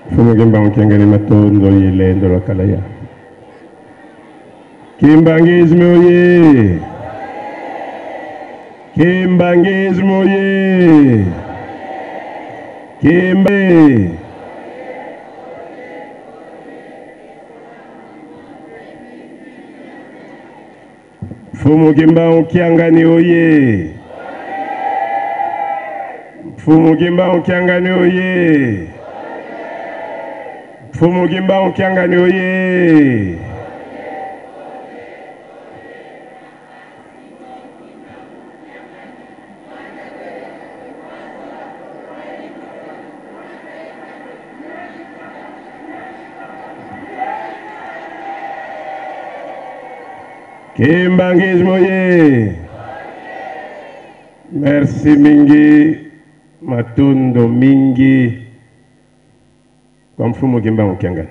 Fumugimba mkiangani matondo yilendo la kalaya. Kimbangizmi oye! Kimbangizmi oye! Kimbe! Fumugimba mkiangani oye! Fumugimba mkiangani oye! Fumugimba mkiangani oye! Kimbangizmi oye! Merci mingi, matundo mingi. Kwa mfumo Kimba Mkiangani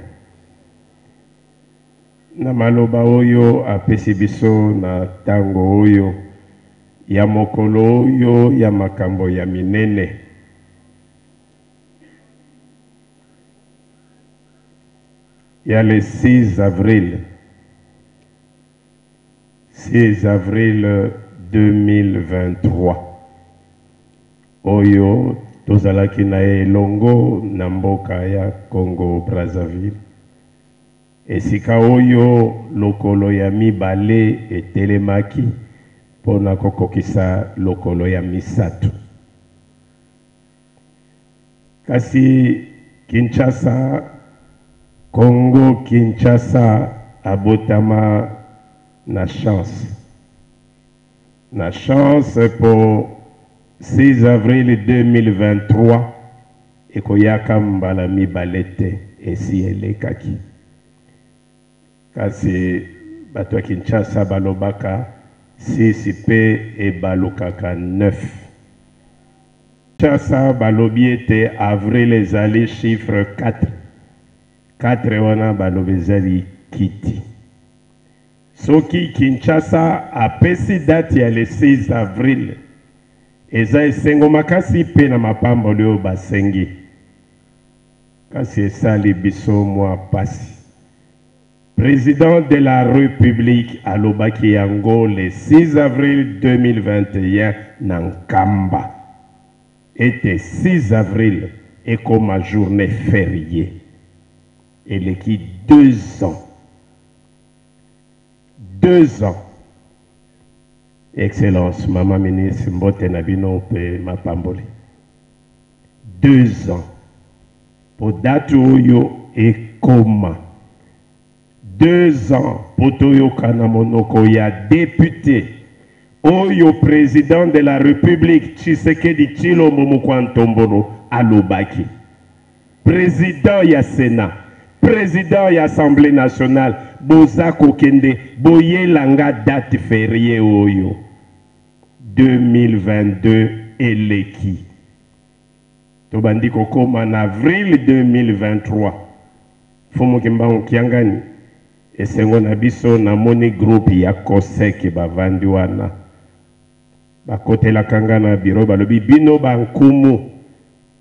na maloba oyo apesi biso na tango oyo ya mokolo oyo ya makambo ya minene. Ya le 6 avril 2023 oyo tozalaki na elongo na mboka ya Congo Brazzaville. Esika oyo lokolo ya mibale etelemaki pona kokokisa lokolo ya misato. Kasi Kinshasa, Congo Kinshasa abotama na chance. Na chance pour 6 avril 2023 ekoyaka mbala mibalete esi elekaki. Kasi bato ya Kinshasa balobaka 6 pe ebalukaka 9. Kinshasa balobi ete avril ezali chiffre 4. 4 wana balobi ezali kiti. Soki Kinshasa apesi date ya le 6 avril eza esengo makasi pe na mapambo leo basengi. Kasi esali biso mwa pasi. Président de la République alobaki yango le 6 avril 2021 na Nkamba. Ete 6 avril ekoma journée fériée. Eleki 2 ans. 2 ans. Excellence, Maman Ministre Mbote Nabino pe Mapamboli. 2 ans. Pour date oyo ekoma. 2 ans. Pour toyo kanamonoko ya député. Oyo président de la République Tshisekedi Tshilombo Mukwantombolo alobaki. Président ya Sénat. Président ya Assemblée nationale. Boza kokende boyelanga date fériée oyo 2022 eleki tobandi kokoma en avril 2023 Fumu Kimba Mkiangani esengo na biso na moni groupe ya Kosek bavandi wana bakotela kanga na biro balobi bino bankumu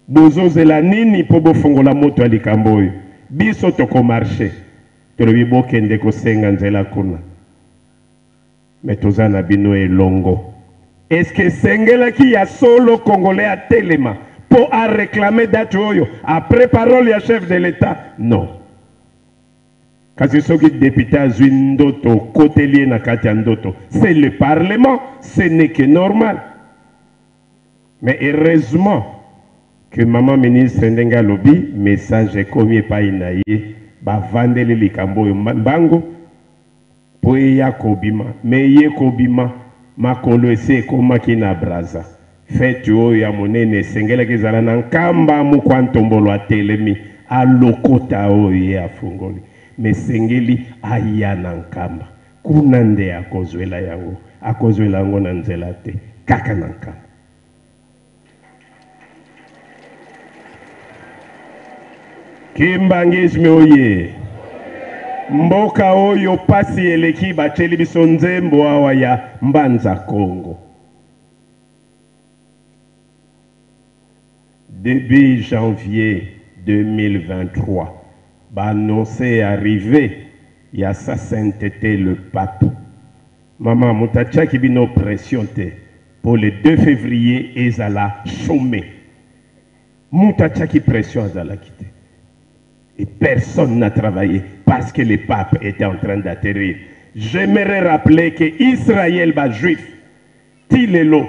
bozozela nini po bofongola moto alikambo oyo biso toko marché tolobi bokende kosenga nzela kuna metozana bino elongo. Est-ce que sengelaki ya solo congolais a telema pour a réclamer date oyo après parole ya chef de l'État? Non. Kasi soki député azwi ndoto kotelie na kati ya ndoto, c'est le parlement, ce n'est que normal. Mais heureusement que maman ministre ndenga lobi message komi pa inaye bavandeli likambo mbango po ya kobima me ye kobima makolo ese ekomaki na braza fete oyo ya monene esengelaki ezala na Nkamba Mukwantombolo atelemi alokota oyo ye afungoli me sengeli aya na Nkamba kuna nde akozwela yango na nzela te kaka na Nkamba. Kimbangizmi oye! Mboka oyo pasi eleki bacheli biso nzembo awa ya Mbanza Congo. Début janvier 2023. Annoncé arrivé, il y a sa sainteté le pape. Maman, moutacha qui bino pression pour le 2 février, ezala chômé. Moutacha qui pression ezala quitté. Et personne n'a travaillé parce que le pape était en train d'atterrir. J'aimerais rappeler que Israël va juif. Tilelo.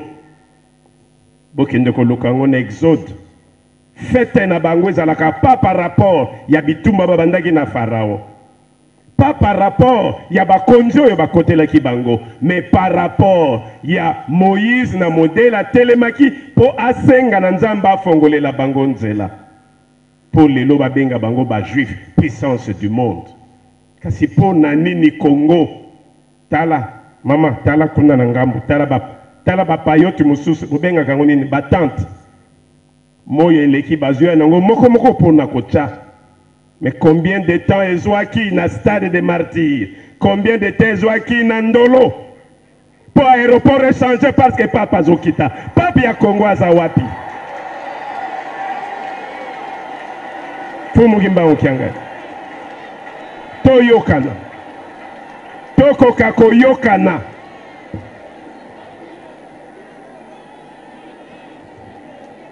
Bokende kolokango na Exode. Fête na bango ezalaka pas par rapport ya bitumba babandaki na Pharaon. Pas par rapport ya bakonzi oyo bakotelaki bango, mais par rapport ya Moïse na modèle atelemaki po asenga na Nzambe afongolela bango nzela. Pour lelo babenga bango ba juif, puissance du monde. Kasi po na nini Congo tala mama tala kuna na ngambu tala ba payoti mususu bobenga kango nini batante. Moye leki bazua nango moko pour na kocha. Mais combien de temps ezwaki na stade de martyrs? Combien de temps ezwaki na ndolo? Pour aéroport échanger parce que papa zokita. Papa ya Congo aza wapi? Fumu gimba okianga. Toyokana. Tokoka koyokana.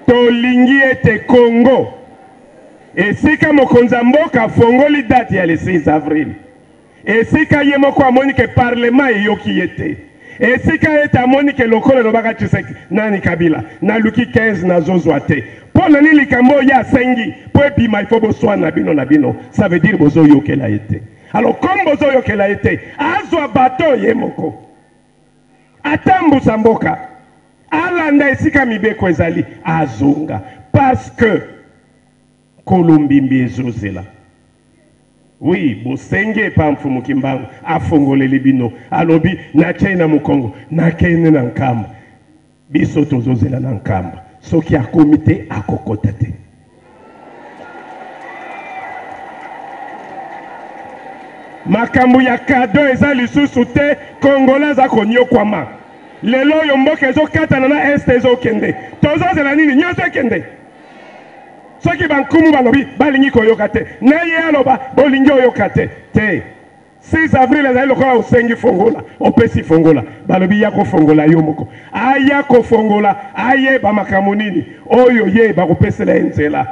Tolingi ete Congo. Et si ka mokonza mboka fongoli date ya le 6 avril. Et si ka yemoko amoni ke parlement yoki yete. Et si ka ete amoni ke lokolo lobaka Tshisekedi nani Kabila na luki 15 na zozwate. Pour nani likambo ya sengi po ebima il faut boswa na bino. Ça veut dire bozo yokela ete. Alors comme bozo yokela ete, azwa bato yemoko. Atambusa mboka. Alanda esika mibeko ezali azonga parce que Kolombimbi ezozela. Oui, bosenge pa mfumu kimbangu afongoleli bino alobi na China mukongo na kene na nkamba biso tozozela na nkamba soki akomite akokota te. Makambu ya kado eza lisusu te kongola za konyokwama. Lelo yo mboka ezokatana na este ezokende. Tozozela nini nyonso ekende. Soki bankumu balobi balingi koyoka te. Naye aloba bolingi oyoka te. 6 avril ezali lokola osengi fongola, opesi fongola. Balobi ya kofongola yo moko. Aya kofongola, aye ba makambo nini. Oyo ye bakopesela nzela.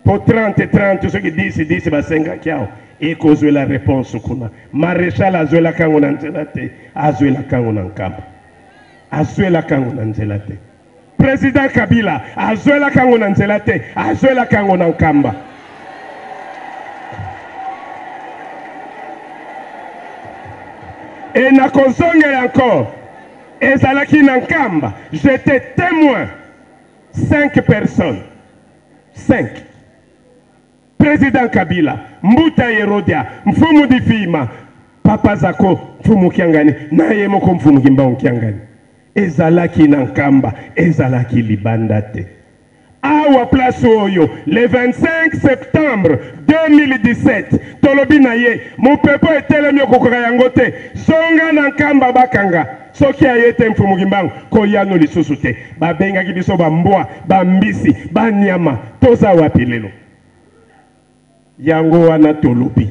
Po 30 soki 10 basenga kiao. Ekozwe la réponse kuna. Maréchal azwela kango na nzela te, azwela kango na nkamba. Azwela kango na nzela te. Président Kabila azwela kango na nzela te, azwela kango na nkamba. Et na kozongela encore ezalaki na nkamba. J'étais témoin. 5 personnes. 5. Président Kabila, Mbuta Yerodia, Mfumu Difima, Papa Zako, Mfumu Kiangani, Naye Moko Mfumu Gimba Kiangani. Ezalaki Nankamba, Ezalaki Libandate. Awa place Oyo, le 25 septembre 2017, Tolobi Naye, mon peuple était le mieux kokorayangote, Zonga Nankamba Bakanga, Soki ayete Mfumu Gimba, Koyano Lisusute, Babenga Kibiso Bamboa, Bambisi, Banyama, Toza Wapilelo. Yango wana tolupi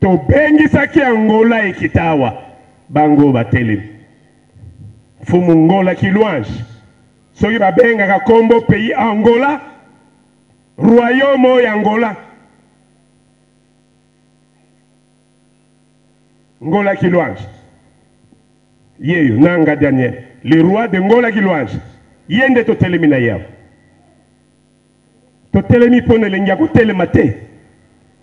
to bengi saki Angola ekitawa bango batele fumu ngola kilwange soki babenga ka kombo pays Angola royaume ya Angola ngola kilwange yeyo nanga Daniel le roi de ngola kilwange yende to telemi na yawo to telemi pone lengia ko telema te.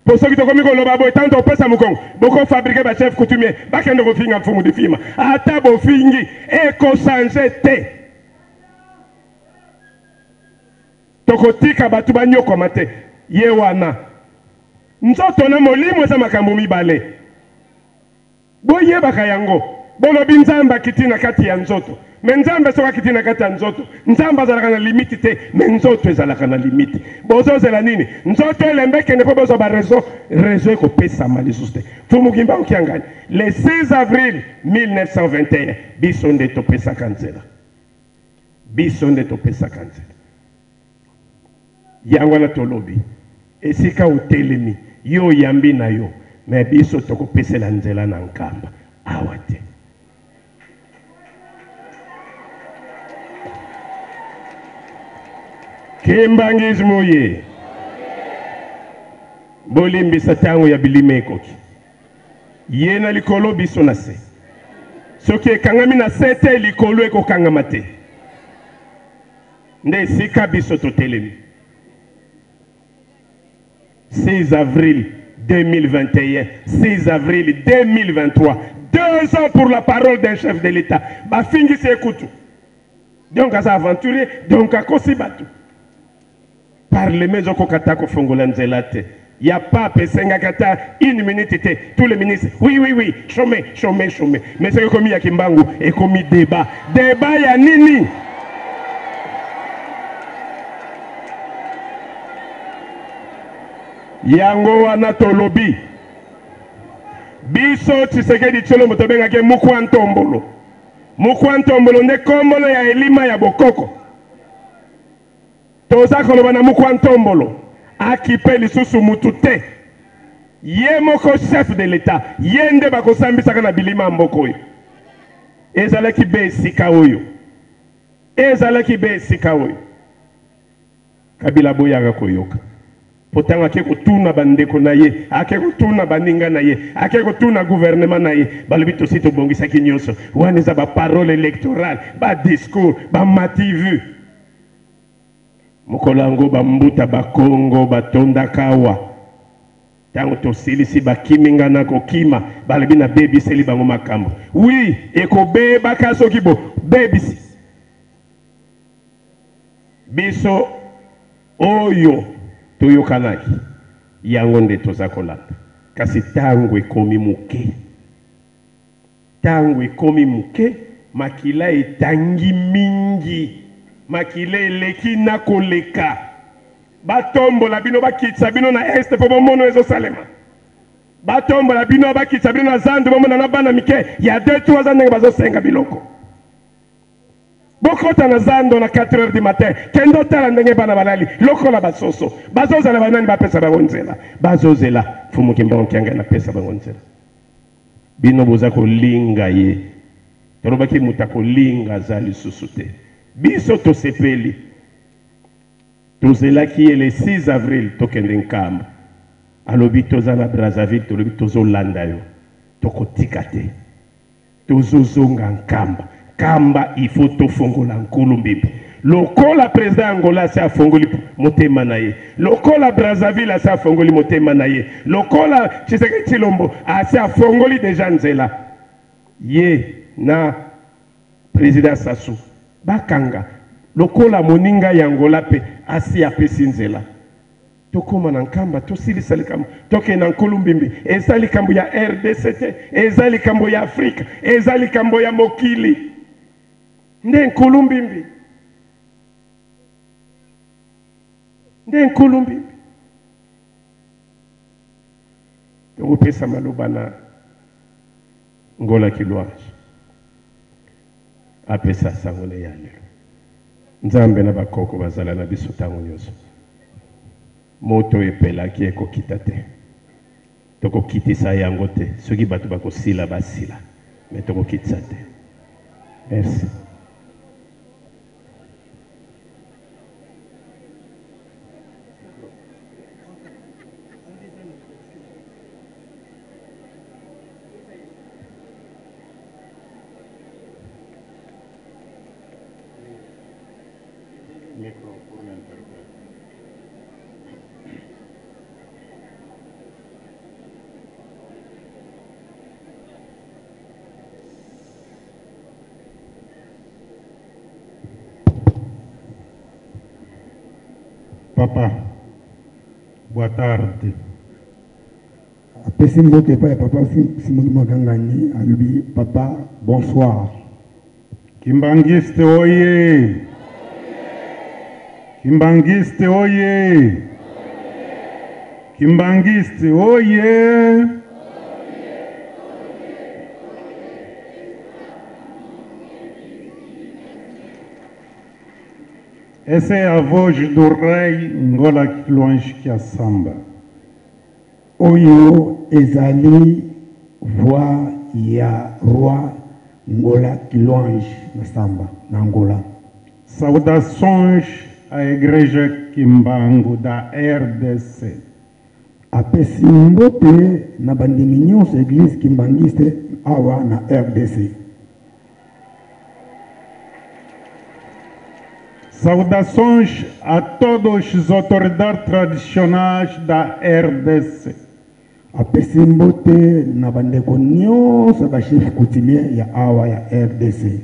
Pour ceux qui ont commis le babo, tant qu'on peut s'amoucon, beaucoup fabriquer des chefs coutumiers, pas qu'un de vos filles en fond de film. À ta beau fingi, et qu'on change te. Tokoti kabatuba nyo komate, yewana. Nzotona molimo za makambomi bale. Boye bakayango, bolo binzamba kitina kati ya nzoto. Menzamba soka kitina kati ya nzoto. Nzamba zalaka na limite te, menzoto ezalaka na limite. Bozo zela nini? Nzoto elembeke ne pobozo ba réseau ko pesa malisuste. Fumu gimba okiangani. Le 6 avril 1921, bisonde to pesa kanzela. Bisonde to pesa kanzela. yango na tolobi esika otelemi yo yambi na yo me biso tokopesela nzela na nkamba awa te. Kimbangismo ye bolimbisa tango ya bilime ekoki ye na likolo biso na se soki ekangami na se te likolo ekokangama te nde esika biso totelemi. 6 avril 2021, 6 avril 2023, 2 ans pour la parole d'un chef de l'État. Bafingi se ekutu. Donc à aventurier, donc à kosibatu. Parlement zoko katako fongola nzelate. Il n'y a pas pesenga kata une minute te. Tous les ministres, oui, chômé. Mais c'est comme ya kimbangu et comme débat. Débat ya nini? Yango wana tolobi biso Tshisekedi Tsholo motobenga ke mukwantombolo nde kombolo ya elima ya bokoko toza koloba na mukwantombolo akipe lisusu mutu te ye moko chef de l'État ye nde bakosambisaka na bilima mboko oyo ezalaki be esika oyo Kabila boyaka koyoka potanga ake kotuna bandeko na ye ake kotuna baninga na ye ake kotuna gouvernement na ye balobi tosi tobongisaki nyonso wana eza baparole électorale badiscours bamativu mokolo yango bambuta bakongo batondaka awa ntango tosilisi bakiminga na kokima balobi na bebiseli bango makambo wi ekobebaka soki bo bebisi biso oyo toyokanaki yango nde toza kolanda kasi tango ekomi muke makila etangi mingi makila eleki na koleka batombola bino bakitisa bino na este po bomono ezosalema batombola bino bakitisa bino na zando bomona na bana mike ya 2-3 ans ndenge bazosenga biloko bokota na zando na 4 heures du matin kendo tala ndenge bana balali lokola basoso bazozala banani bapesa bango nzela bazozela fumu kimbango kianga na pesa bango nzela bino boza kolinga ye tolobaki muta kolinga za lisusu te biso tosepeli tozelaki ye le 6 avril tokende nkamba alobi toza na Brazzaville tolobi tozolanda yo tokotika te tozozonga nkamba kamba ifo tofongola nkulu mbimbi lokola président Angola se afongoli motema na ye lokola Brazzaville ase afongoli motema na ye lokola Tshisekedi Tshilombo ase afongoli deja nzela ye na président Sassou bakanga lokola moninga ya Angola pe asi apesi nzela tokoma na nkamba tosilisa likambo tokenda nkulu mbimbi eza likambo ya RDC te eza likambo ya Afrika eza likambo ya mokili nde nkulu mbimbi tokopesa maloba na Ngola Kilwanje apesa sango ne ya lelo nzambe na bakoko bazala na biso ntango nyonso moto epelaki ekokita te tokokitisa yango te soki bato bakosila basila me tokokitisa te. Merci. Papa, boa tarde. Apesi mbote pa papa Simoni Magangani alubi papa bonsoir. Kimbangiste oye. Kimbangiste oye. Kimbangiste oye. Essa é a voz do rei Ngola Kilwange Kiasamba. Oyo ezali voix ya roi Ngola Kilwange Masamba na Angola. Saudações à Igreja Kimbangu da RDC. Apesi mbote na bandimi nyonso église kimbangiste awa na RDC. Saudações a todas as autoridades tradicionais da RDC. Apesi mbote na bandeko nyonso ba chef coutumier ya awa ya RDC.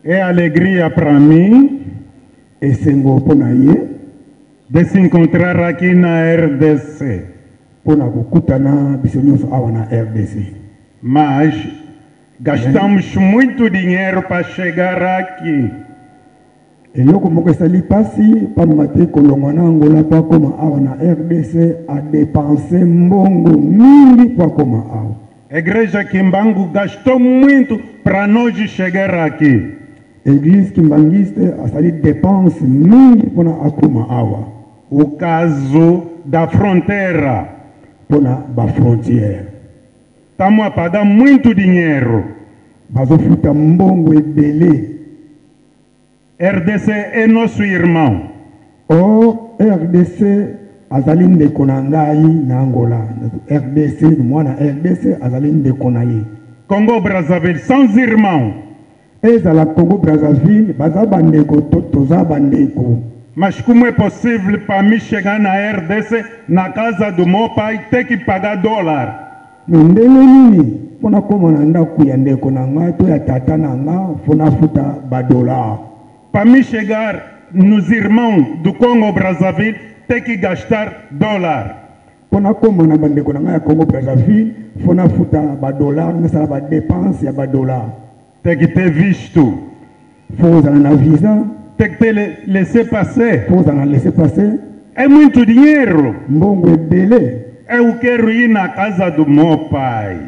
É alegria para mim Esengo pona ye de se encontrar aqui na RDC. pona kukutana biso nyonso awa na RDC. Mas gastamos muito dinheiro para chegar aqui. Eloko moko esali pasi pamba te kolongwa na Angola po akoma awa na RDC a dépenser mbongo mingi po akoma awa. A Igreja Kimbangu gastou muito para nós chegar aqui. Église kimbangiste asali dépense mingi pona akoma awa. O caso da fronteira. Pona ba frontière. Estamos a pagar muito dinheiro. Bazofuta mbongo ebele. RDC é nosso irmão. O RDC azali ndeko na ngai na Angola. RDC mwana RDC azali ndeko na ye. Congo Brazzaville são os irmãos. Ezala Congo Brazzaville baza bandeko toza bandeko. Mas como é possível para mim chegar na RDC, na casa do meu pai, ter que pagar dólar? Ndenge nini pona koma na ndako ya ndeko na ngai to ya tata na ngai fona futa ba dollar. Para mim chegar nos irmãos do Congo Brazzaville, ter que gastar dólar. Pona koma na bandeko na ngai ya Congo Brazzaville fona futa ba dollar ngesala ba dépense ya ba dollar. Tem que ter visto. Faut na visa. Tem que ter laisser passer. Faut laisser passer. É muito dinheiro. Mbongo ebele. Eu quero ir na casa do meu pai.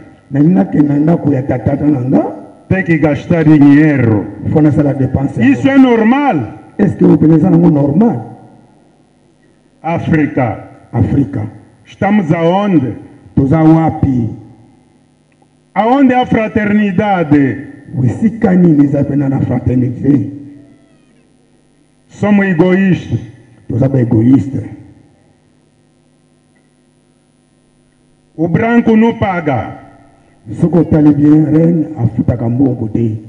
Tem que gastar dinheiro. Isso é normal. Est-ce que vous pensez que c'est normal? África. África. Estamos aonde? Tozawapi. Aonde a fraternidade? Na fraternité. Somos egoístas. Tozaba egoísta. O branco não paga. Se vous allez bien, reine a foutu à bon côté.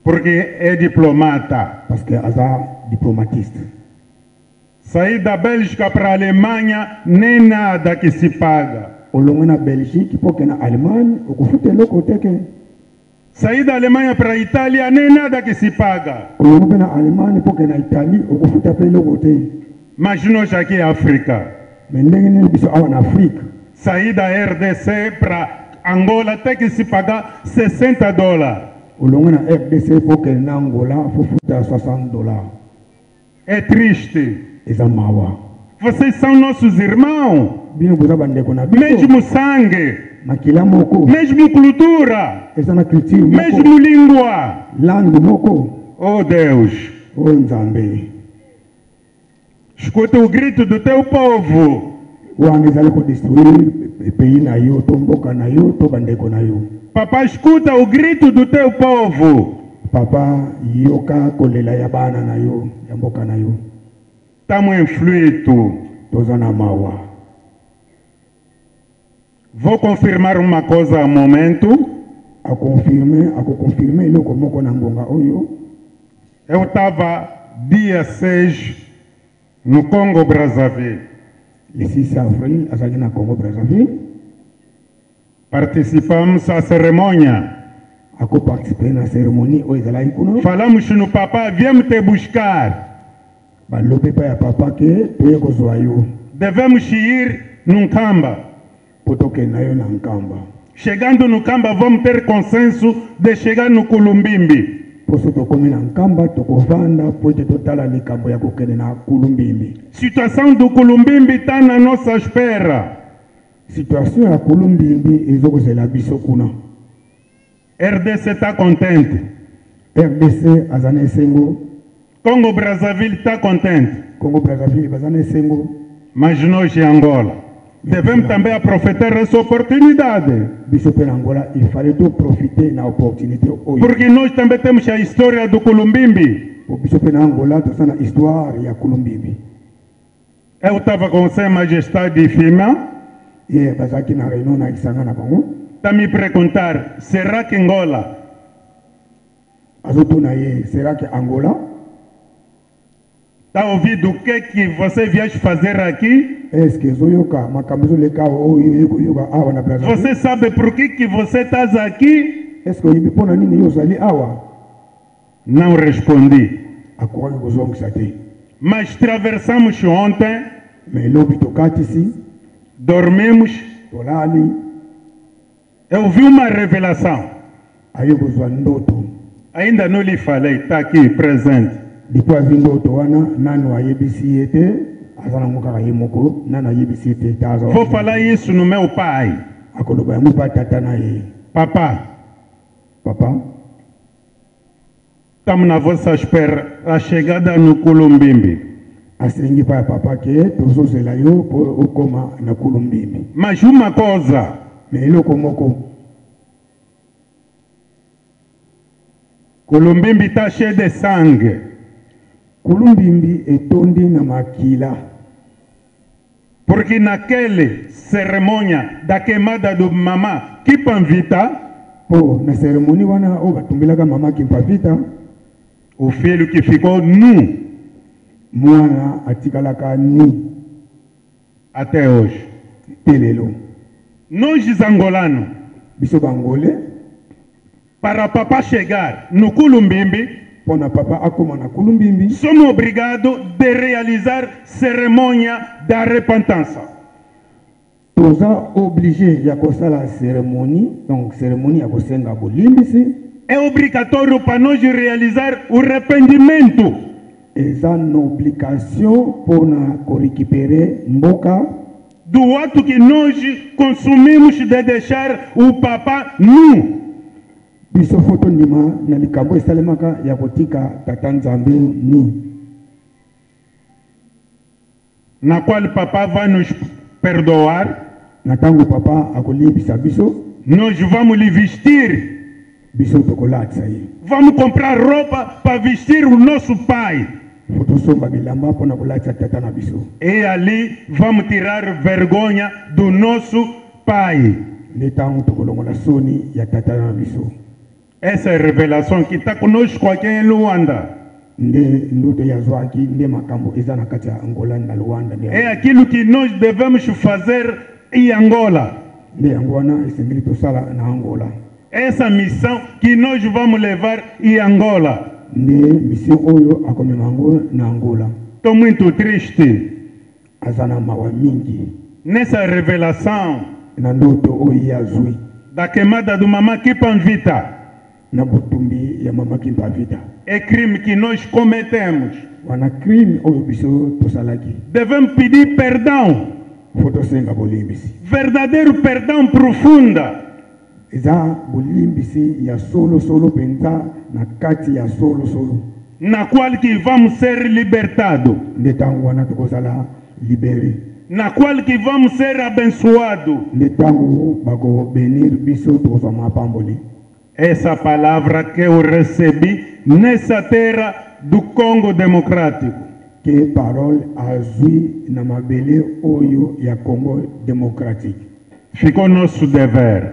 Porque é diplomata. Parce que est diplomatiste. Sair da Bélgica para a Alemanha nem nada que se paga. Au long na Belgique, pour que na Allemagne, au foutu le côté que. Sair da Alemanha para a Itália nem nada que se paga. Au long na Allemagne, pour que na Italie, au foutu le côté. Mas nós aqui em África. Mais nous sommes en Afrique. Sair da RDC para Angola tem que se pagar $60. Au long na RDC, pour que na Angola, faut foutu $60. É triste. Ezamawa. Vocês são nossos irmãos. Mesmo sangue. Mesmo cultura. Mesmo língua. Oh Deus. Oh Nzambe. Escuta o grito do teu povo. Papai, escuta o grito do teu povo. Papa, yoka kolela ya bana na yo, ya mboka na yo. Estamos em fluido. Vou confirmar uma coisa ao momento. A confirmer ele como na ngonga oyo. Eu estava dia 6 no Congo Brazzaville. Le 6 avril, azali na Congo Brazzaville. Participamos à cerimônia. Ako participer na cérémonie oyo ezala ikuno. Falamos no papá, viemos te buscar. Balobe pa ya papa ke toye kozwa yo. Devemos ir num Kamba. Potoke na yo na Nkamba. Chegando no Kamba, vamos ter consenso de chegar no Kulumbimbi. Poso tokomi na Nkamba, tokovanda, poite totala likambo ya kokende na Kulumbimbi. Situação do Kulumbimbi está na nossa espera. Situation ya Kulumbimbi ezokozela biso kuna. RDC está contente. RDC azana esengo, Congo Brazzaville está contente, Congo Brazzaville bazana esengo, mas nós em Angola devemos também aproveitar essa oportunidade, biso pe na Angola, il fallait tout profiter na opportunité oyo. porque nós também temos a história do Culumbimbi. Po biso pe na Angola tosana histoire ya Kulumbimbi. Eu estava com Sua Majestade Fima, Ye bazaki na réunion na Kisanga na Congo, está me perguntar, será que Angola azotuna ye, será que Angola? está ouvindo o que você viaja fazer aqui? Est-ce que zoyoka makambo leka oyo yoka awa na Brazzaville? Você sabe por que você está aqui? Est-ce que yibi pona nini yozali awa? Não respondi. Akwaki kozongisa te. Mas atravessamos ontem, Mais lobi tokatisi, dormimos, tolali, eu vi uma revelação. aye kozwa ndoto. Ainda não lhe falei, está aqui presente. Depuis avi ndoto wana nanu ayebisi ye te, aza nango kaka ye moko, nanu ayebisi ye te ta aza Vou falar isso no meu pai. akoloba yango mpa tata na ye. Papá, Papa, estamos na vossa espera, a chegada no Culumbimbi. asengi pa ya papa ke tozozela yo mpo okoma na Kulumbimbi. Mas uma coisa, Me eloko moko, Culumbimbi está cheio de sangue. Kulumbimbi etondi na makila. Porque naquele cerimônia da queimada do mamá, que panvita, Po na seremoni wana oyo batumbelaka mama kimpavita, o filho que ficou nu mwana atikalaka ni até hoje. te lelo. Nós, os angolanos, Biso bangole, para papá chegar no Culumbimbi, mpo na papa akoma na Kulumbimbi, somos obrigados de realizar cerimônia da repentância. toza obligé ya kosala seremoni, donc seremoni ya kosenga bolimbisi, É obrigatório para nós realizar o arrependimento. eza na obligation mpona korécupere mboka Do ato que nós consumimos de deixar o papá nu. biso fo tondima na likambo esalemaka ya kotika tata nzambe ni, Na qual papá vai nos perdoar. na ntango papa akolimbisa biso, Nós vamos lhe vestir. biso tokolatisa ye. Vamos comprar roupa para vestir o nosso pai. Fo tosomba bilamba mpona kolatisa tata na biso. E ali vamos tirar vergonha do nosso pai. Nde ntango tokolongola soni ya tata na biso. Essa é a revelação que está conosco aqui em Luanda. Nde ndoto yazwaki, nde makambo eza na kati ya Angola na Luanda, É aquilo que nós devemos fazer em Angola. nde yango wana esengeli tosala na Angola. Essa missão que nós vamos levar em Angola. Nde mission oyo akomema yango na Angola. Estou muito triste Aza na mawa mingi nessa revelação na ndoto oyo yazwi da queimada do mamá Kipanvita. na butumbi ya mama Kimpavita. É crime que nós cometemos. Wana crime oyo biso tosalaki, Devemos pedir perdão, fo tosenga bolimbisi. verdadeiro perdão profunda. Eza bolimbisi ya solo solo penza na kati ya solo solo, Na qual que vamos ser libertados, nde ntango wana tokozala libere, na qual que vamos ser abençoados. nde ntango bakobenir biso tokozwa mapamboli. Essa palavra que eu recebi nessa terra do Congo Democrático. Ke parole azwi na mabele oyo ya Congo Democratique, Ficou nosso dever.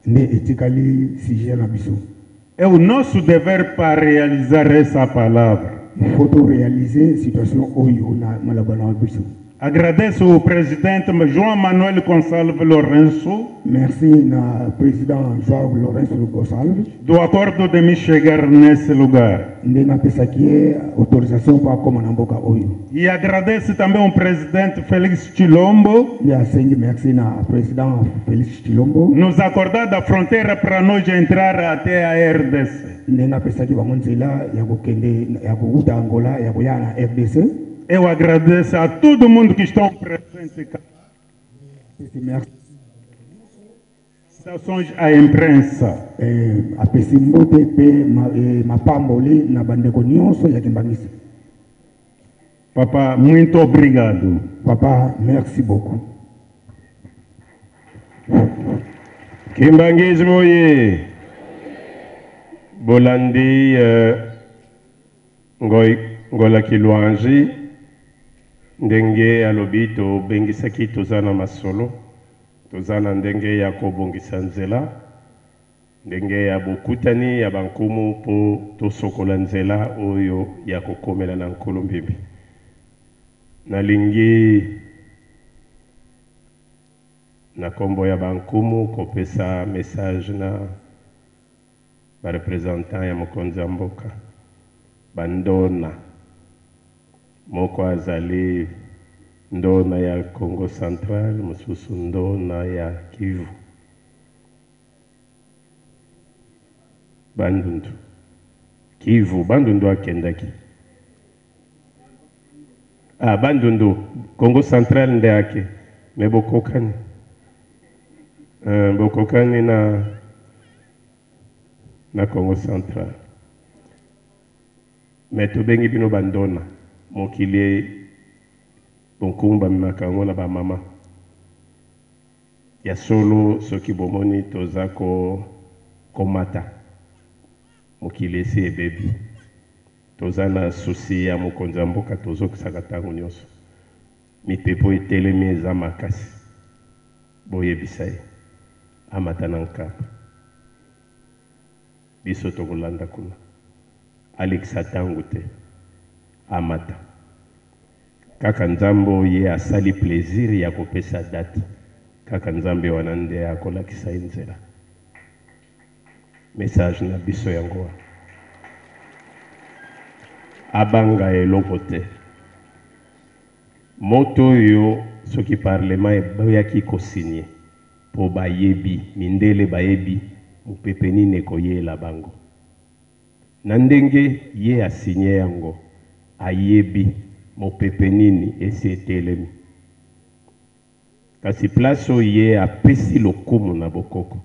nde etikali sujet na biso. É o nosso dever para realizar essa palavra. Il faut to réaliser situation oyo na malaba na biso. Agradeço ao presidente João Manuel Gonçalves Lourenço Merci na président João Lourenço Gonçalves, do acordo de me chegar nesse lugar. nde napesaki ye autorisation mpo akoma na mboka oyo. E agradeço também ao presidente Félix Chilombo Nde asengi merci na président Félix Chilombo, nos acordar da fronteira para nós entrar até a RDC. nde napesaki bango nzela ya kokende ya kouta Angola ya koya na RDC. Eu agradeço a todo mundo que estão presente. Merci Ça songe à un prince. apesi mbote mpe mapamboli na bandeko nyonso ya Kimbangisi. Papa, muito obrigado. Papa, merci beaucoup. Kimbangisi moye bolandi ngola kilwanji ndenge alobi tobengisaki toza na masolo toza na ndenge ya kobongisa nzela ndenge ya bokutani ya bankumu mpo tosokola nzela oyo ya kokomela na nkolo mbimbi. Nalingi na kombo ya bankumu kopesa message na barepresentant ya mokonzi ya mboka bandona moko azali ndona ya Congo Central, mosusu ndona ya Kivu. Bandundu Kivu, Bandundu akendaki. Bandundu Congo Central nde yake me bokokani bokokani na Congo Central. Me tobengi bino bandona mokili bonkumba makango na ba mama ya solo soki bomoni toza komata mokili esi ebebi toza na susi ya mokonzi ya mboka tozokisaka ntango nyonso mipepo etelemi eza makasi boyebisa ye amata na nkamba biso tokolanda kuna alekisa ntango te amata kaka nzambe ye asali plaisir ya kopesa date kaka nzambe wana nde akolakisa ye nzela. Message na biso yango abanga eloko te moto oyo soki parlema eboyaki kosinye po bayebi mindele bayebi mopepe nini ekoyela bango na ndenge ye asinye yango ayebi mopepe nini esi etelemi kasi place oyo ye apesi lokumu na bokoko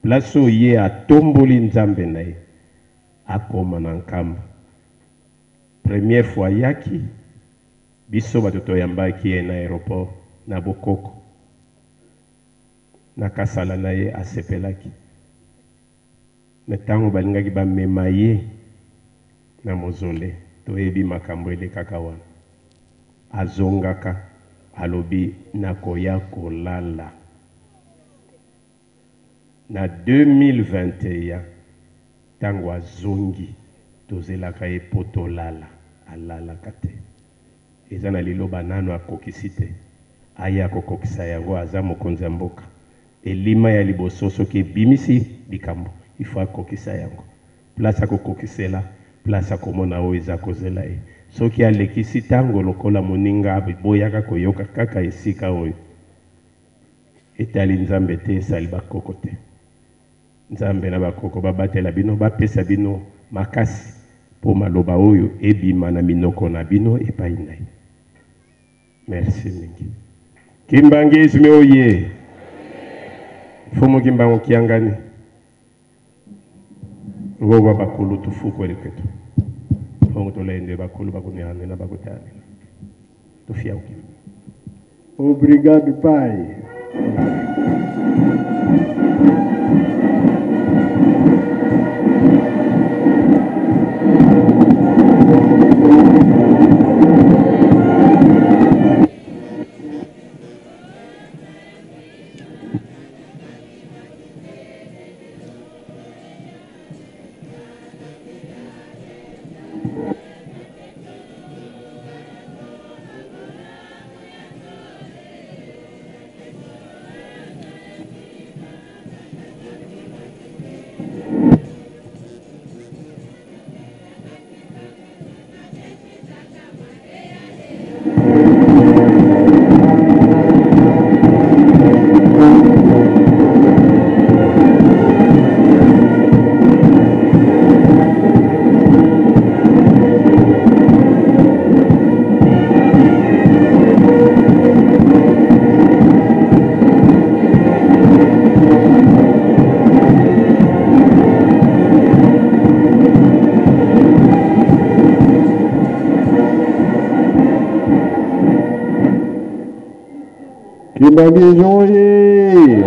place oyo ye atomboli nzambe na ye akoma na nkamba. Première fois yaki biso bato toyambaki ye na aéroport na bokoko na kasala na ye asepelaki me ntango balingaki bamema ye na mozole toyebi makambo elekaka wana azongaka alobi nakoya kolala na 2021 ntango azongi tozelaka ye po tolala alalaka te eza na liloba nano akokisi te aya kokokisa yango aza mokonzi ya mboka elima ya liboso soki ebimisi likambo ifo akokisa yango place akokokisela place akomona oyo eza kozela ye soki alekisi ntango lokola moninga boyaka koyoka kaka esika oyo etali nzambe te esali bakoko te nzambe na bakoko babatela bino bapesa bino makasi po maloba oyo ebima na minoko na bino epai na ye. Merci mingi. Kimbangisi me oye fumu kimbango kiangani ngoba bakulu tufuko eleketo fongo tolende bakulu bakuniane na bakutani tufia uki. Obrigado, pai. Kimbangi oye!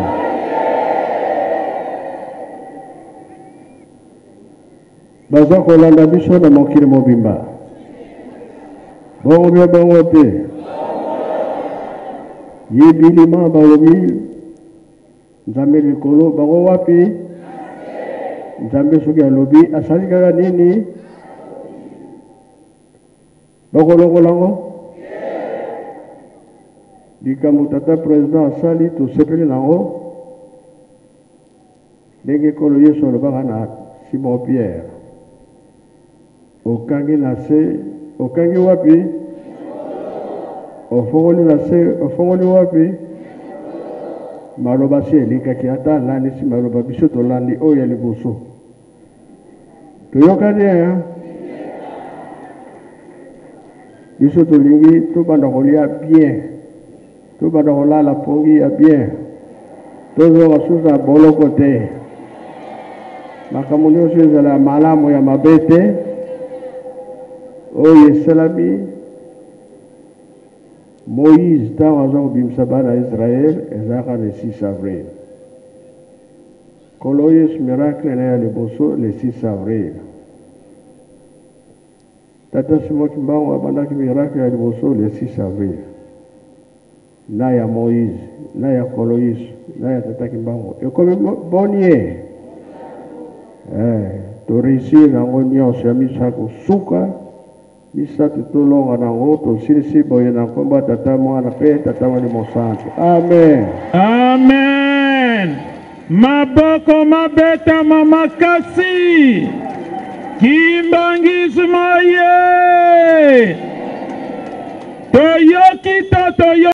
Baza kolanda biso na mokili mobimba. Bongo bia bongo te. Yebilima balobi. Nzambe likolo bango wapi? Nzambe soki alobi asali kaka nini? Bakolongo lango? Likambo tata président asali tosepeli nango. Ndenge kolo Yesu alobaka na Simon Pierre. Okangi na se, okangi wapi? Ofongoli na se, ofongoli wapi? Maloba si elikaki ata landi si maloba biso tolandi oyo ya liboso. Toyokani ya? Biso tolingi tobanda kolia bien. Tobanda kolala pongi ya bien. Tozonga susa boloko te. Makambo nyonso ezala malamu ya mabe te. Oyo esalami Moïse ntango aza kobimisa bana ya Israel ezalaka le 6 avril. Kolo Yesu miracle na ya liboso le 6 avril. Tata Simon Kimbangu abandaki miracle ya liboso le 6 avril. Na ya Moïse, na ya Kolo Yesu, na ya Tata Kimbangu. Ekomi bonie. To réussir nango nyonso ya misako suka. Misatu tolonga nango tosilisi boye na komba tata mwana pe tata wali mosantu. Amen. Amen. Maboko mabeta mamakasi. Kimbangi moye. Toyoki to toyo.